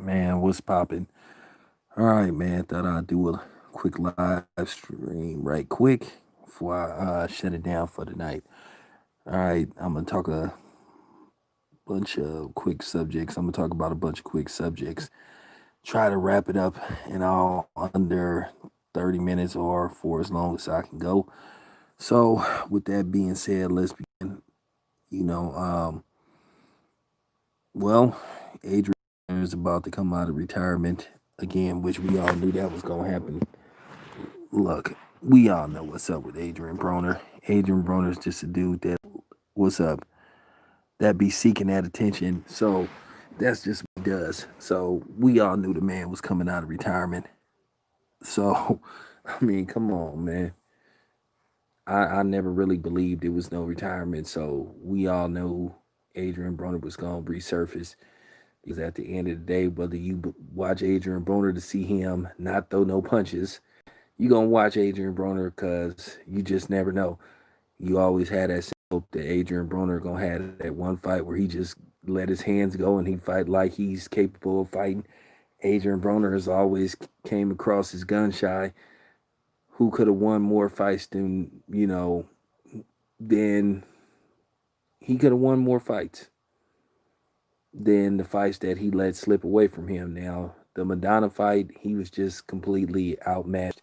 Man, what's popping? All right, man. Thought I'd do a quick live stream right quick before I shut it down for the night. All right, I'm gonna talk a bunch of quick subjects. I'm gonna talk about a bunch of quick subjects. Try to wrap it up in all under 30 minutes or for as long as I can go. So, with that being said, let's begin. You know, well, Adrian is about to come out of retirement again, which we all knew that was gonna happen. Look, we all know what's up with Adrian Broner. Adrian Broner is just a dude that, what's up, that be seeking that attention. So that's just what he does. So we all knew the man was coming out of retirement. So, I mean, come on, man. I never really believed there was no retirement. So we all knew Adrian Broner was going to resurface. Because at the end of the day, whether you watch Adrian Broner to see him not throw no punches, you gonna watch Adrian Broner because you just never know. You always had that hope that Adrian Broner gonna have that one fight where he just let his hands go and he fight like he's capable of fighting. Adrian Broner has always came across as gun shy. Who could have won more fights than he could have won more fights than the fights that he let slip away from him. Now the Madonna fight, he was just completely outmatched.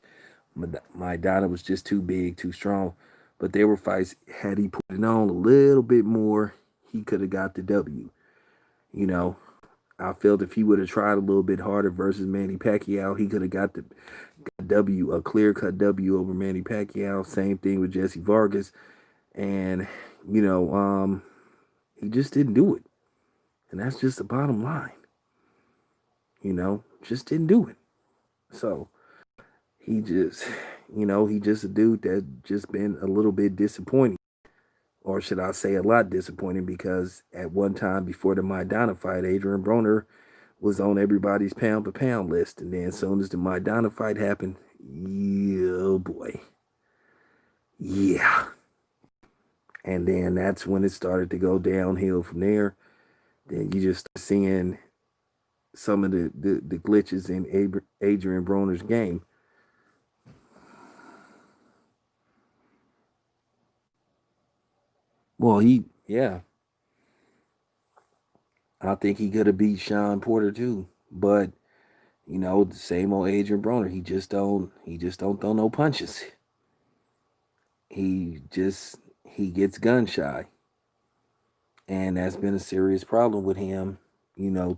Maidana was just too big, too strong. But there were fights, had he put it on a little bit more, he could have got the W. You know, I felt if he would have tried a little bit harder versus Manny Pacquiao, he could have got the W, a clear cut W over Manny Pacquiao. Same thing with Jesse Vargas. And, you know, he just didn't do it. And that's just the bottom line. Just didn't do it. So, he just, he just a dude that just been a little bit disappointing, or should I say a lot disappointing, because at one time before the Maidana fight, Adrian Broner was on everybody's pound for pound list. And then as soon as the Maidana fight happened, yeah, oh boy. Yeah. And then that's when it started to go downhill from there. Then you just start seeing some of the glitches in Adrian Broner's game. Well, yeah, I think he could have beat Sean Porter too, but the same old Adrian Broner, he just don't throw no punches. He gets gun shy, and that's been a serious problem with him,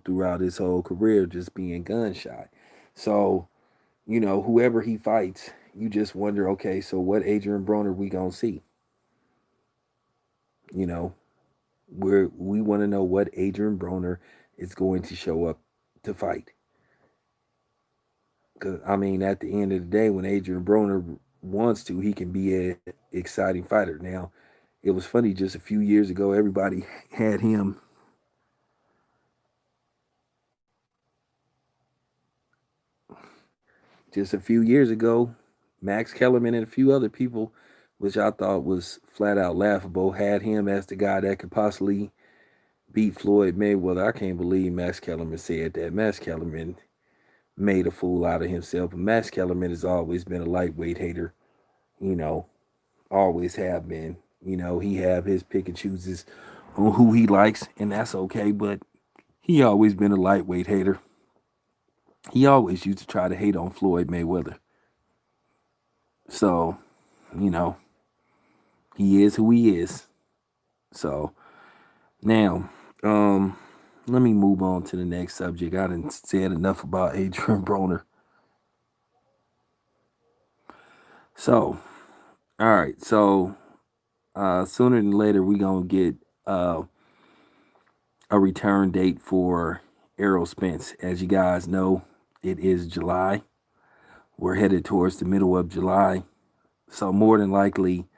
throughout his whole career, just being gun shy. So, whoever he fights, you just wonder, okay, so what Adrian Broner we gonna see? You know, we want to know what Adrian Broner is going to show up to fight. Because I mean, at the end of the day, when Adrian Broner wants to, he can be an exciting fighter. Now, it was funny just a few years ago, everybody had him. Just a few years ago, Max Kellerman and a few other people, which I thought was flat out laughable, had him as the guy that could possibly beat Floyd Mayweather. I can't believe Max Kellerman said that. Max Kellerman made a fool out of himself. But Max Kellerman has always been a lightweight hater, you know, always have been. He have his pick and chooses on who he likes, and that's okay. But he always been a lightweight hater. He always used to try to hate on Floyd Mayweather. So, you know, he is who he is. So now, let me move on to the next subject. I didn't said enough about Adrian Broner. So, all right. So, sooner than later, we gonna get a return date for Errol Spence. As you guys know, it is July. We're headed towards the middle of July. So more than likely,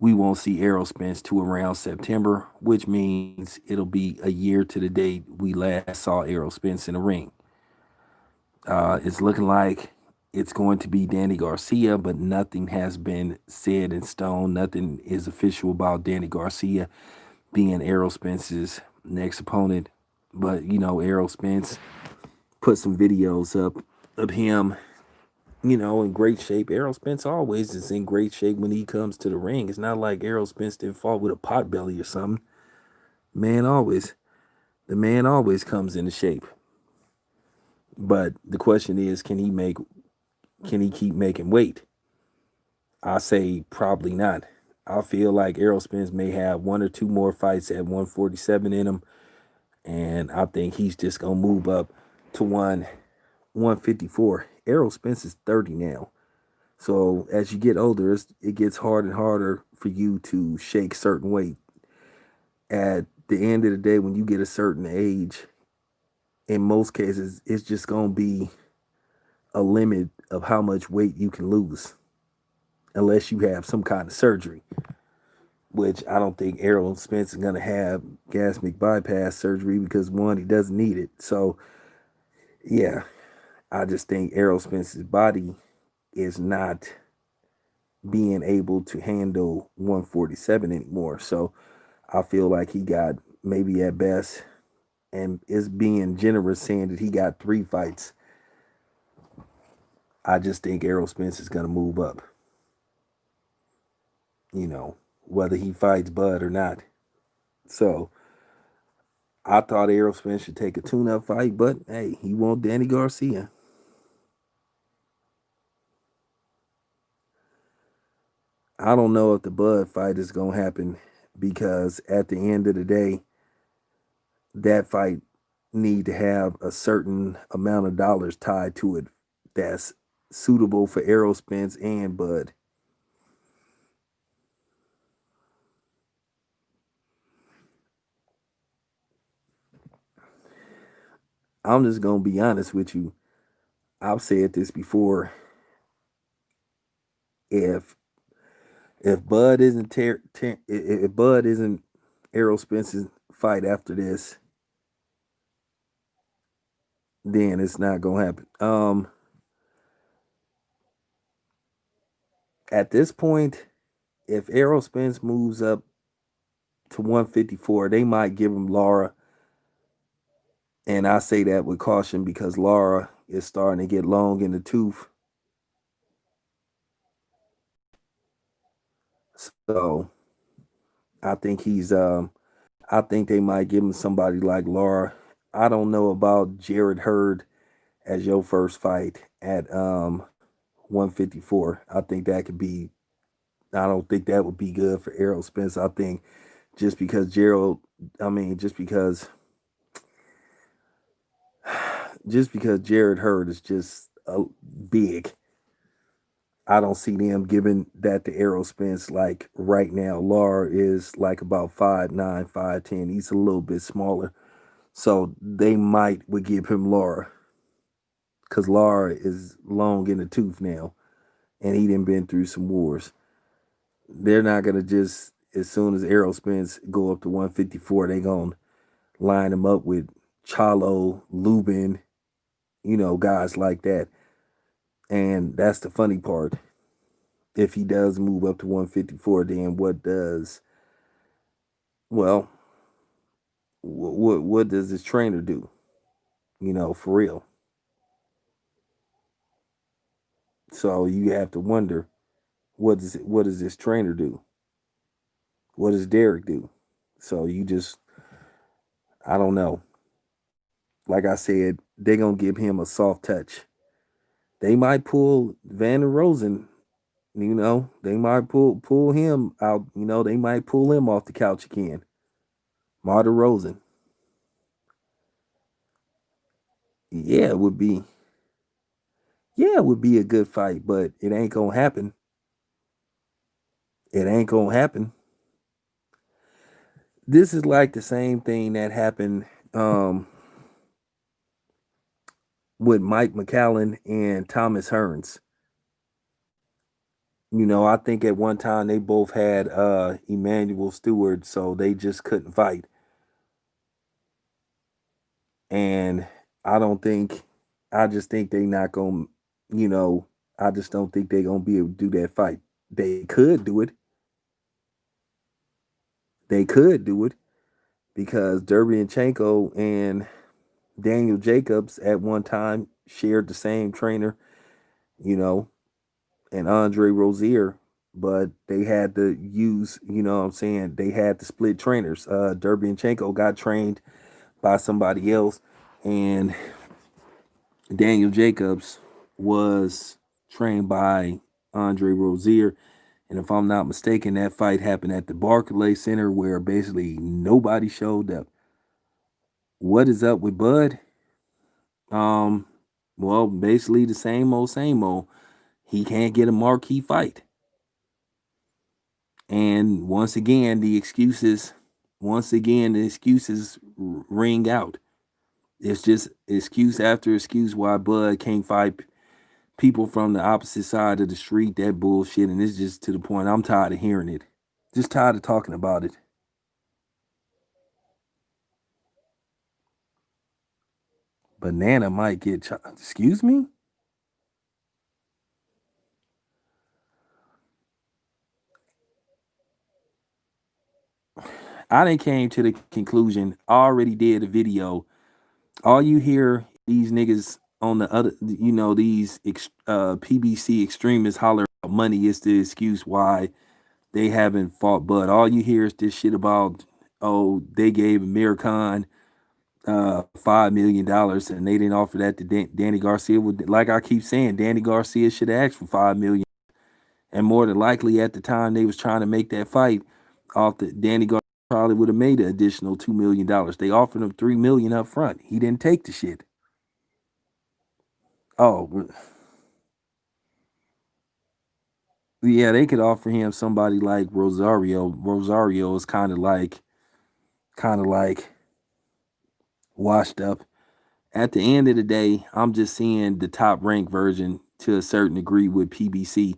we won't see Errol Spence to around September, which means it'll be a year to the date we last saw Errol Spence in the ring. It's looking like it's going to be Danny Garcia, but nothing has been said in stone. Nothing is official about Danny Garcia being Errol Spence's next opponent. But, Errol Spence, put some videos up of him, in great shape. Errol Spence always is in great shape when he comes to the ring. It's not like Errol Spence didn't fall with a pot belly or something. Man always, the man always comes into shape. But the question is, can he keep making weight? I say probably not. I feel like Errol Spence may have one or two more fights at 147 in him, and I think he's just gonna move up to 154. Errol Spence is 30 now. So as you get older, it gets harder and harder for you to shake certain weight. At the end of the day, when you get a certain age, in most cases, it's just going to be a limit of how much weight you can lose, unless you have some kind of surgery, which I don't think Errol Spence is going to have gastric bypass surgery because, one, he doesn't need it. So, yeah, I just think Errol Spence's body is not being able to handle 147 anymore. So I feel like he got maybe at best, and is being generous saying that he got 3 fights. I just think Errol Spence is going to move up, whether he fights Bud or not. So I thought Errol Spence should take a tune-up fight, but hey, he wants Danny Garcia. I don't know if the Bud fight is going to happen, because at the end of the day, that fight need to have a certain amount of dollars tied to it that's suitable for Errol Spence and Bud. I'm just gonna be honest with you. I've said this before. If Bud isn't if Bud isn't Errol Spence's fight after this, then it's not gonna happen. At this point, if Errol Spence moves up to 154, they might give him Lara. And I say that with caution because Lara is starting to get long in the tooth. So I think I think they might give him somebody like Lara. I don't know about Jarrett Hurd as your first fight at 154. I don't think that would be good for Errol Spence. I think just because just because Jarrett Hurd is just big, I don't see them giving that to Errol Spence like right now. Lara is like about 5'9", 5'10". He's a little bit smaller. So they would give him Lara, because Lara is long in the tooth now, and he done been through some wars. They're not gonna just, as soon as Errol Spence go up to 154, they gonna line him up with Chalo, Lubin, guys like that. And that's the funny part. If he does move up to 154, then well, what does his trainer do? For real. So you have to wonder, what does this trainer do? What does Derek do? So I don't know. Like I said, they're gonna give him a soft touch. They might pull Van der Rosen, they might pull him out, they might pull him off the couch again. Marta Rosen. Yeah, it would be a good fight, but it ain't gonna happen. It ain't gonna happen. This is like the same thing that happened with Mike McCallum and Thomas Hearns. I think at one time they both had Emmanuel Stewart, so they just couldn't fight. And I just think they not gonna, I just don't think they're gonna be able to do that fight. They could do it. They could do it because Derevyanchenko and Daniel Jacobs at one time shared the same trainer, you know, and Andre Rozier, but they had to use, you know what I'm saying, they had to split trainers. Derbianchenko got trained by somebody else, and Daniel Jacobs was trained by Andre Rozier. And if I'm not mistaken, that fight happened at the Barclays Center where basically nobody showed up. What is up with Bud? Um, well, basically the same old, same old. He can't get a marquee fight. And once again, the excuses ring out. It's just excuse after excuse why Bud can't fight people from the opposite side of the street. That bullshit. And it's just to the point I'm tired of hearing it. Just tired of talking about it. Banana might get excuse me? I done came to the conclusion. I already did a video. All you hear these niggas on the other, you know, these PBC extremists holler about money is the excuse why they haven't fought Bud. All you hear is this shit about, oh, they gave Amir Khan $5 million and they didn't offer that to Danny Garcia. Like I keep saying, Danny Garcia should have asked for $5 million, and more than likely at the time they was trying to make that fight off the Danny Garcia probably would have made an additional $2 million. They offered him $3 million up front. He didn't take the shit. Oh, yeah, they could offer him somebody like Rosario. Rosario is kind of like washed up. At the end of the day, I'm just seeing the top ranked version to a certain degree with PBC.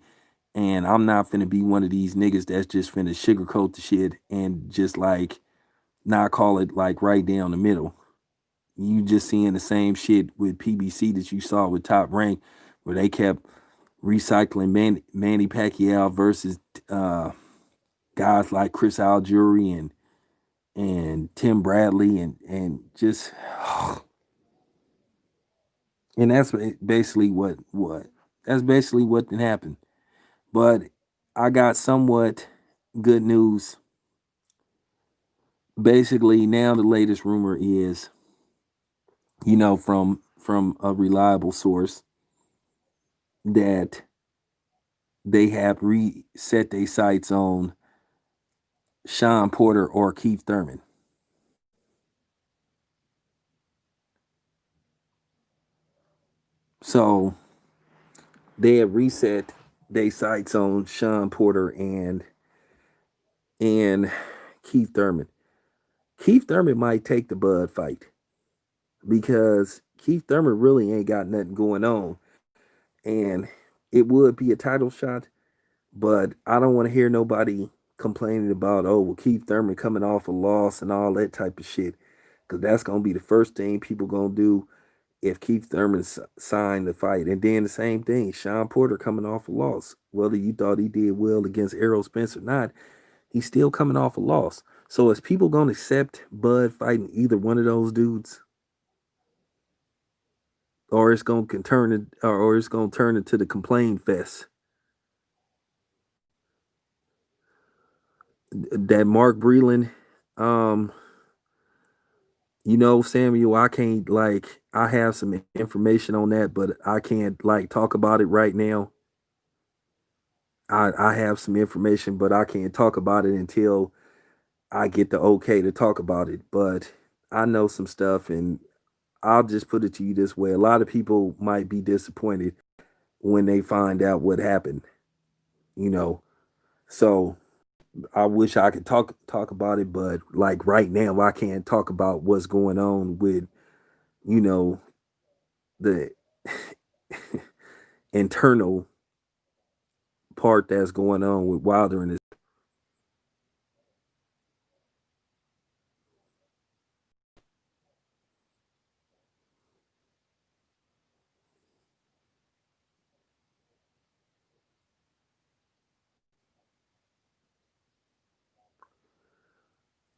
And I'm not finna be one of these niggas that's just finna sugarcoat the shit and just like not call it like right down the middle. You just seeing the same shit with PBC that you saw with Top Rank, where they kept recycling Manny Pacquiao versus uh, guys like Chris Algieri and Tim Bradley and just and that's basically what that's basically what did happen. But I got somewhat good news. Basically, now the latest rumor is, you know, from a reliable source that they have reset their sights on Sean Porter or Keith Thurman. So they have reset their sights on Sean Porter and Keith Thurman. Keith Thurman might take the Bud fight because Keith Thurman really ain't got nothing going on. And it would be a title shot, but I don't want to hear nobody complaining about, oh, well, Keith Thurman coming off a loss and all that type of shit. Because that's going to be the first thing people going to do if Keith Thurman signed the fight. And then the same thing, Sean Porter coming off a loss. Whether you thought he did well against Errol Spence or not, he's still coming off a loss. So is people going to accept Bud fighting either one of those dudes? Or it's going to turn it, or it's going to turn into the complain fest that Mark Breland, um, you know, Samuel, I can't like I have some information on that, but I can't like talk about it right now. I have some information, but I can't talk about it until I get the okay to talk about it. But I know some stuff, and I'll just put it to you this way: a lot of people might be disappointed when they find out what happened. You know, so I wish I could talk about it, but like right now, I can't talk about what's going on with, you know, the internal part that's going on with Wilder and his.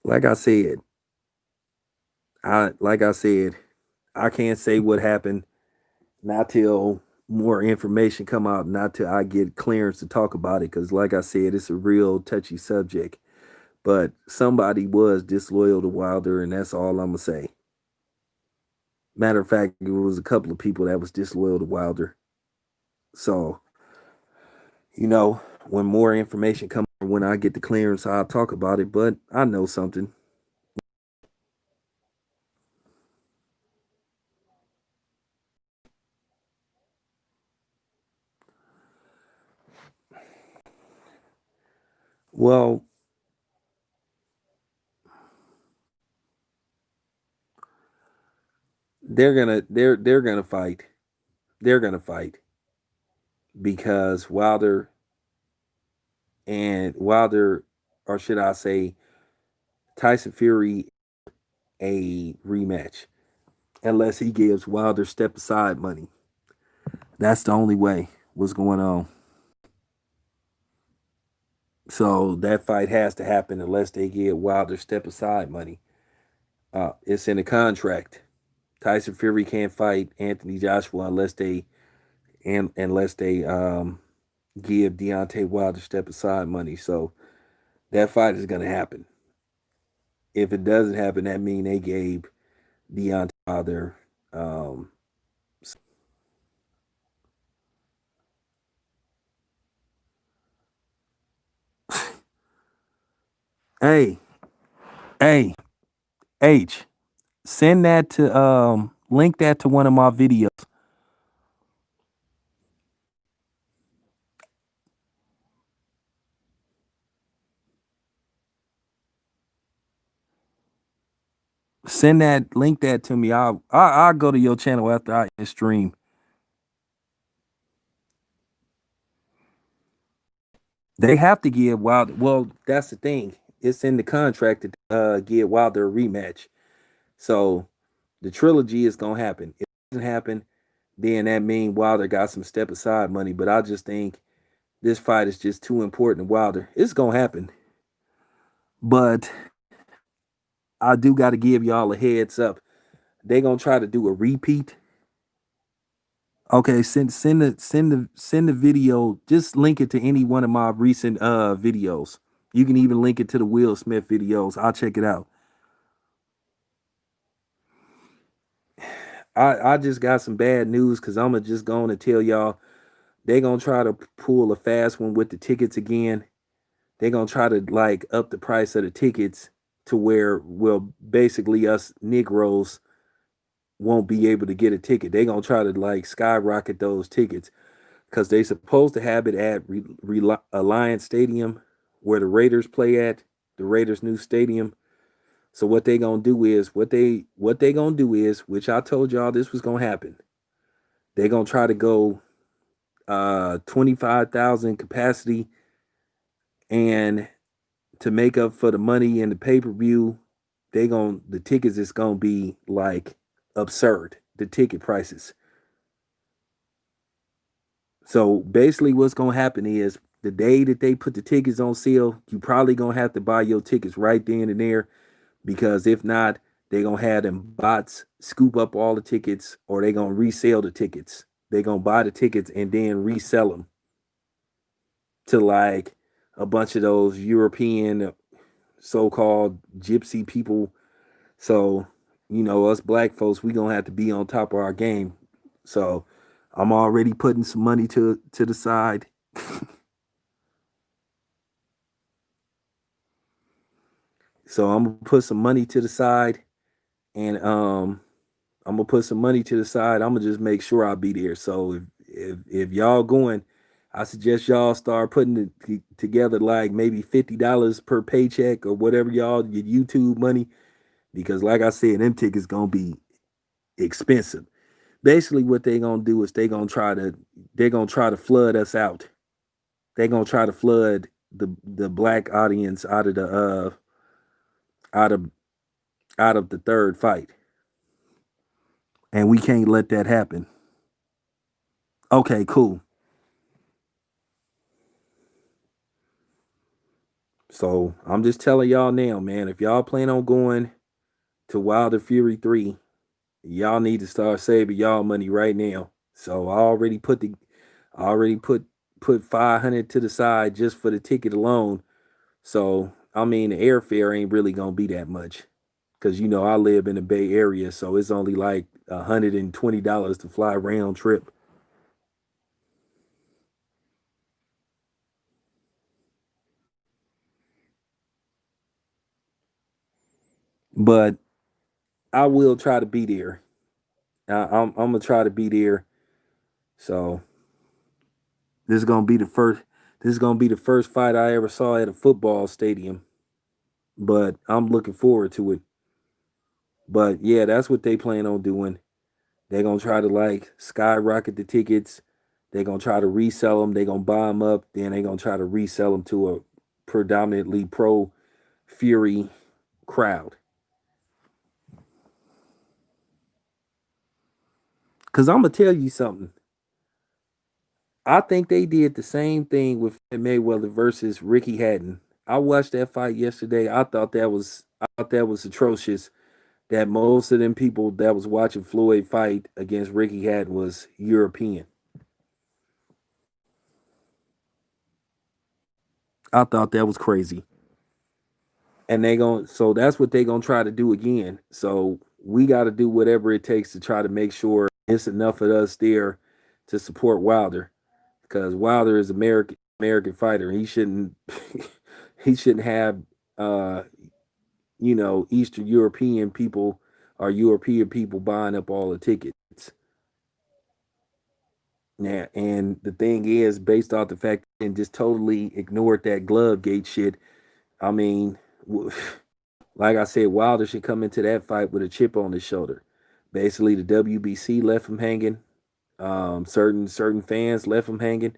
Like I said, I like I said, I can't say what happened, not till more information come out, not till I get clearance to talk about it. Because, like I said, it's a real touchy subject. But somebody was disloyal to Wilder, and that's all I'm gonna say. Matter of fact, it was a couple of people that was disloyal to Wilder. So, when more information comes, when I get the clearance, I'll talk about it. But I know something. Well, they're gonna fight. They're gonna fight because Wilder, or should I say, Tyson Fury, a rematch unless he gives Wilder step aside money. That's the only way. What's going on? So that fight has to happen unless they give Wilder step aside money. It's in the contract. Tyson Fury can't fight Anthony Joshua unless they give Deontay Wilder step aside money. So that fight is gonna happen. If it doesn't happen, that means they gave Deontay Wilder. Um, hey, hey, H, send that to link that to one of my videos. Send that link that to me. I'll go to your channel after I stream. They have to give Wilder. Well, that's the thing. It's in the contract to give Wilder a rematch. So the trilogy is gonna happen. If it doesn't happen, then that means Wilder got some step aside money. But I just think this fight is just too important to Wilder. It's gonna happen. But I do got to give y'all a heads up. They gonna try to do a repeat. Okay, send the video. Just link it to any one of my recent videos. You can even link it to the Will Smith videos. I'll check it out. I just got some bad news because I'm just going to tell y'all they gonna try to pull a fast one with the tickets again. They gonna try to like up the price of the tickets to where, well, basically us Negroes won't be able to get a ticket. They gonna try to like skyrocket those tickets because they supposed to have it at Alliance Stadium where the Raiders play at, the Raiders' new stadium. So what they gonna do is what they gonna do is, which I told y'all this was gonna happen. They gonna try to go 25,000 capacity, and to make up for the money in the pay-per-view, the tickets is gonna be like absurd, the ticket prices. So basically what's gonna happen is the day that they put the tickets on sale, you probably gonna have to buy your tickets right then and there, because if not, they gonna have them bots scoop up all the tickets, or they gonna resell the tickets. They gonna buy the tickets and then resell them to like a bunch of those European so-called gypsy people. So, us black folks, we gonna have to be on top of our game. So I'm already putting some money to the side. So I'm gonna put some money to the side, and I'm gonna put some money to the side. I'm gonna just make sure I'll be there. So if y'all going, I suggest y'all start putting it together, like maybe $50 per paycheck or whatever y'all your YouTube money, because like I said, them tickets gonna be expensive. Basically, what they gonna do is they're gonna try to flood us out. They're gonna try to flood the black audience out of out of the third fight, and we can't let that happen. Okay, cool. So I'm just telling y'all now, man, if y'all plan on going to Wilder Fury 3, Y'all need to start saving y'all money right now. So I already put 500 to the side just for the ticket alone. So I mean the airfare ain't really gonna be that much. Cause you know I live in the Bay Area, so it's only like $120 to fly round trip. But I will try to be there. I'm gonna try to be there. So this is gonna be the first. This is gonna be the first fight I ever saw at a football stadium. But I'm looking forward to it. But yeah, that's what they plan on doing. They're gonna try to like skyrocket the tickets. They're gonna try to resell them. They're gonna buy them up. Then they're gonna try to resell them to a predominantly pro Fury crowd. Cause I'm gonna tell you something. I think they did the same thing with Mayweather versus Ricky Hatton. I watched that fight yesterday. I thought that was atrocious. That most of them people that was watching Floyd fight against Ricky Hatton was European. I thought that was crazy. And they going so that's what they gonna try to do again. So we gotta do whatever it takes to try to make sure it's enough of us there to support Wilder. Because Wilder is American fighter. He shouldn't he shouldn't have uh Eastern European people or European people buying up all the tickets. Yeah, and the thing is, based off the fact and just totally ignored that glove gate shit. I mean, like I said, Wilder should come into that fight with a chip on his shoulder. Basically, the WBC left him hanging. Certain fans left him hanging.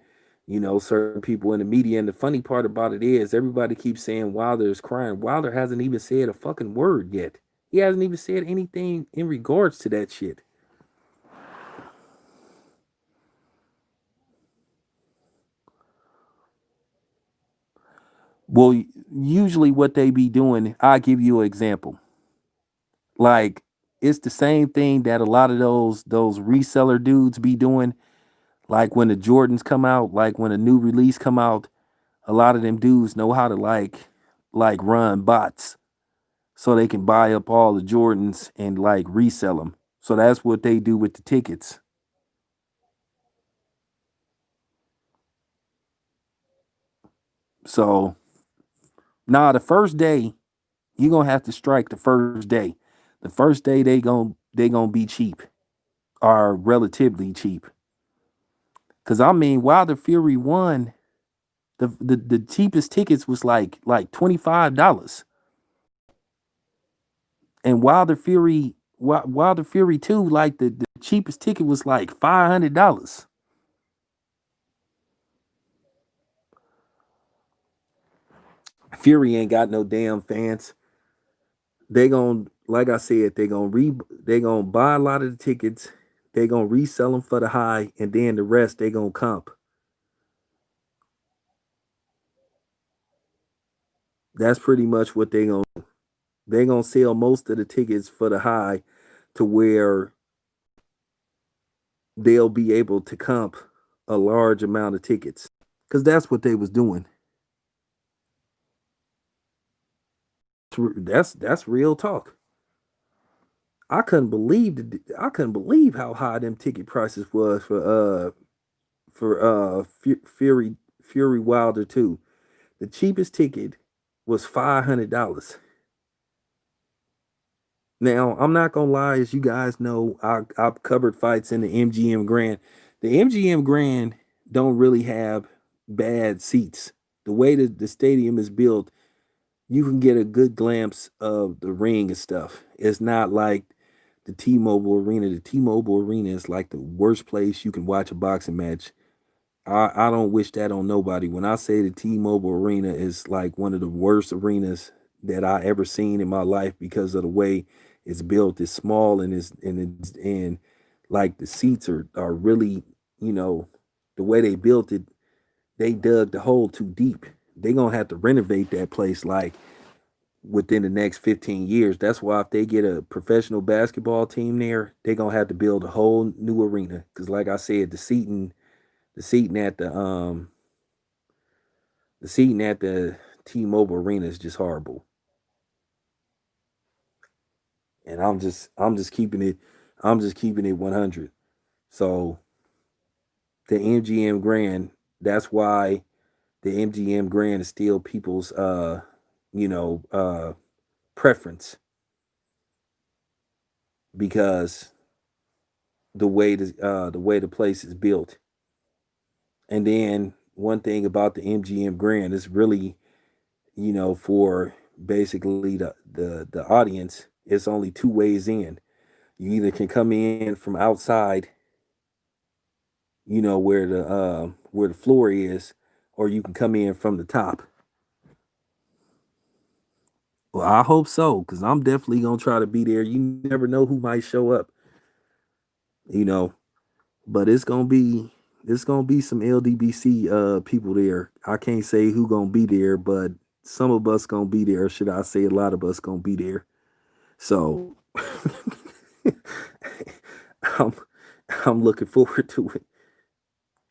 Certain people in the media. And the funny part about it is, everybody keeps saying Wilder is crying. Wilder hasn't even said a fucking word yet. He hasn't even said anything in regards to that shit. Well, usually what they be doing, I'll give you an example. Like it's the same thing that a lot of those reseller dudes be doing. Like when the Jordans come out, like when a new release come out, a lot of them dudes know how to like run bots so they can buy up all the Jordans and like resell them. So that's what they do with the tickets. So the first day you're gonna have to strike the first day. The first day they gonna be cheap or relatively cheap. Cause I mean, Wilder Fury won, the cheapest tickets was like $25, and Wilder Fury 2, like the cheapest ticket was like $500. Fury ain't got no damn fans. They gon' like I said, they gonna buy a lot of the tickets. They gonna resell them for the high, and then the rest they gonna comp. That's pretty much what they gonna sell most of the tickets for the high, to where they'll be able to comp a large amount of tickets. Cause that's what they was doing. That's real talk. I couldn't believe how high them ticket prices was for Fury Wilder 2. The cheapest ticket was $500. Now, I'm not gonna lie, as you guys know, I've covered fights in the MGM Grand. The MGM Grand don't really have bad seats. The way that the stadium is built, you can get a good glimpse of the ring and stuff. It's not like the T-Mobile Arena. The T-Mobile Arena is like the worst place you can watch a boxing match. I don't wish that on nobody. When I say the T-Mobile Arena is like one of the worst arenas that I ever seen in my life, because of the way it's built. It's small, and like the seats are really, the way they built it, they dug the hole too deep. They gonna have to renovate that place. Like within the next 15 years. That's why if they get a professional basketball team there, they're gonna have to build a whole new arena. Cause like I said, the seating at the T-Mobile Arena is just horrible. And I'm just keeping it 100. So the MGM Grand, that's why the MGM Grand is still people's you know preference, because the way the place is built. And then one thing about the MGM Grand is really, for basically the audience, it's only two ways in. You either can come in from outside, where the floor is, or you can come in from the top. Well, I hope so, because I'm definitely gonna try to be there. You never know who might show up, you know. But it's gonna be some LDBC people there. I can't say who gonna be there, but some of us gonna be there. Should I say a lot of us gonna be there? So I'm I'm looking forward to it.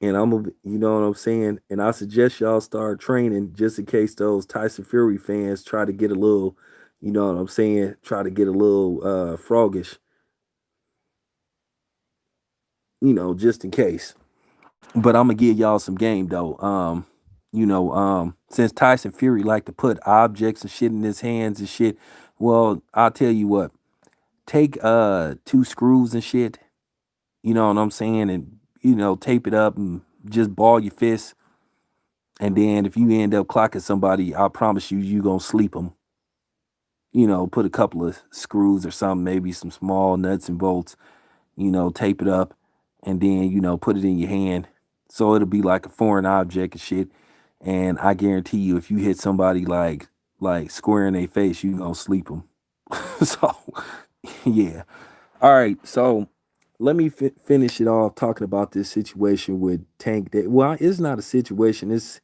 And you know what I'm saying? And I suggest y'all start training just in case those Tyson Fury fans try to get a little, you know what I'm saying? Try to get a little froggish, just in case. But I'm gonna give y'all some game though. Since Tyson Fury like to put objects and shit in his hands and shit, well, I'll tell you what, take two screws and shit, you know what I'm saying, and tape it up and just ball your fist. And then if you end up clocking somebody, I promise you gonna sleep them. Put a couple of screws or something, maybe some small nuts and bolts, tape it up, and then, put it in your hand. So it'll be like a foreign object and shit. And I guarantee you, if you hit somebody like square in their face, you gonna sleep them. So, yeah. All right. So let me finish it off talking about this situation with Tank. Well, it's not a situation. It's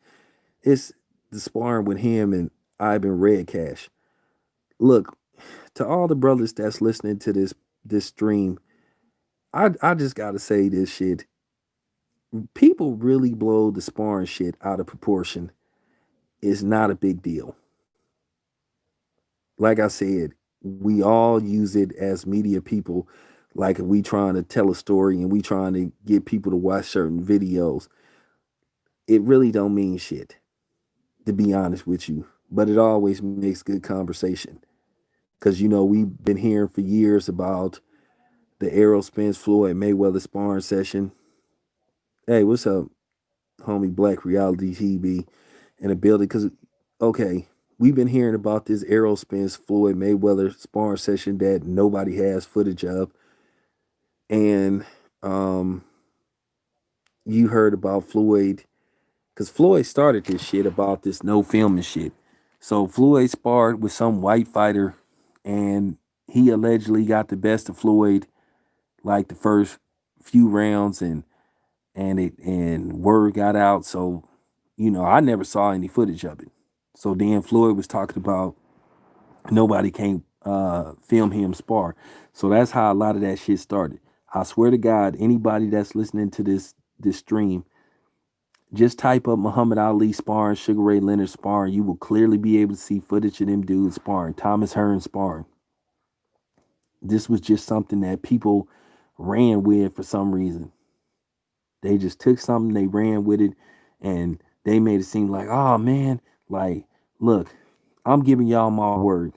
the sparring with him and Ivan Redcash. Look, to all the brothers that's listening to this stream, I just gotta say this shit. People really blow the sparring shit out of proportion. It's not a big deal. Like I said, we all use it as media people. Like if we trying to tell a story and we trying to get people to watch certain videos, it really don't mean shit, to be honest with you. But it always makes good conversation. Cause we've been hearing for years about the Errol Spence Floyd Mayweather sparring session. Hey, what's up, homie? Black Reality TV in the building. Cause okay, we've been hearing about this Errol Spence Floyd Mayweather sparring session that nobody has footage of, and you heard about Floyd, because Floyd started this shit about this no filming shit. So Floyd sparred with some white fighter, and he allegedly got the best of Floyd like the first few rounds, and word got out. So I never saw any footage of it. So then Floyd was talking about nobody can film him spar. So that's how a lot of that shit started. I swear to God, anybody that's listening to this stream, just type up Muhammad Ali sparring, Sugar Ray Leonard sparring. You will clearly be able to see footage of them dudes sparring. Thomas Hearns sparring. This was just something that people ran with for some reason. They just took something, they ran with it, and they made it seem like, oh man, like, look, I'm giving y'all my word.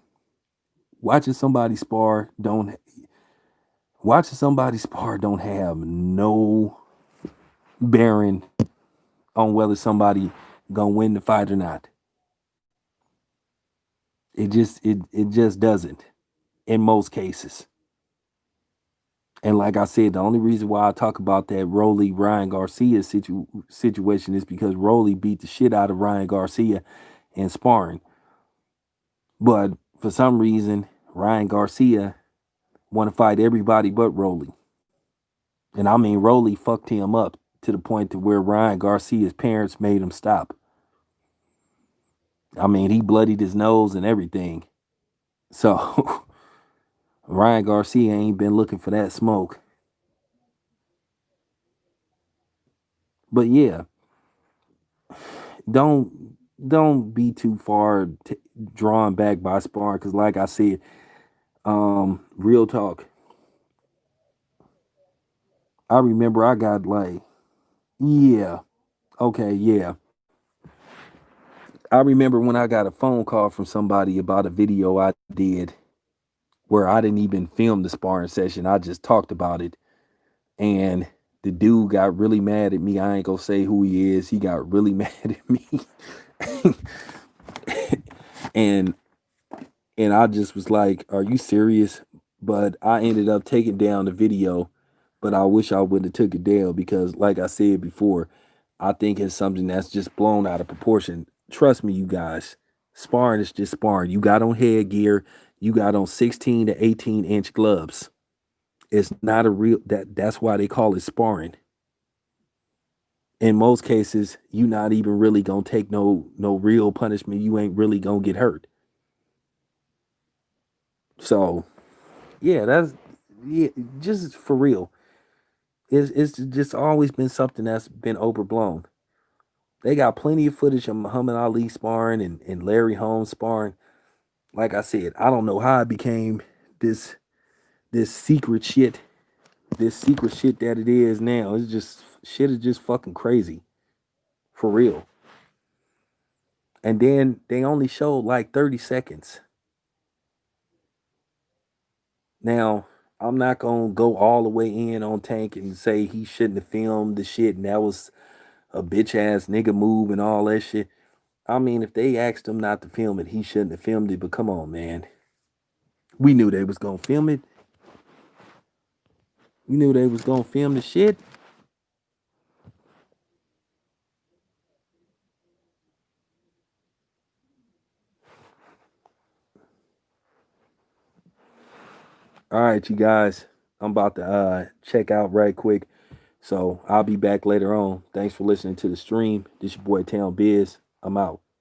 Watching somebody spar don't have no bearing on whether somebody gonna win the fight or not. It just doesn't in most cases. And like I said, the only reason why I talk about that Rolly Ryan Garcia situation is because Rolly beat the shit out of Ryan Garcia in sparring. But for some reason, Ryan Garcia want to fight everybody but Rolly. And I mean, Rolly fucked him up to the point to where Ryan Garcia's parents made him stop. I mean, he bloodied his nose and everything. So Ryan Garcia ain't been looking for that smoke. But yeah, don't be too far drawn back by sparring because, like I said, real talk. I remember I got like, yeah, okay, yeah. I remember when I got a phone call from somebody about a video I did where I didn't even film the sparring session. I just talked about it. And the dude got really mad at me. I ain't gonna say who he is. He got really mad at me. and and I just was like, "Are you serious?" But I ended up taking down the video, but I wish I wouldn't have took it down because like I said before, I think it's something that's just blown out of proportion. Trust me, you guys. Sparring is just sparring. You got on headgear, you got on 16 to 18-inch gloves. It's not a real that's why they call it sparring. In most cases, you not even really gonna take no real punishment. You ain't really gonna get hurt. So yeah, that's yeah, just for real. It's just always been something that's been overblown. They got plenty of footage of Muhammad Ali sparring and Larry Holmes sparring. Like I said, I don't know how it became this this secret shit, this secret shit that it is now. It's just shit is just fucking crazy. For real. And then they only showed like 30 seconds. Now, I'm not gonna go all the way in on Tank and say he shouldn't have filmed the shit and that was a bitch ass nigga move and all that shit. I mean, if they asked him not to film it, he shouldn't have filmed it. But come on, man, we knew they was gonna film it. We knew they was gonna film the shit. All right, you guys, I'm about to check out right quick. So I'll be back later on. Thanks for listening to the stream. This your boy Town Biz. I'm out.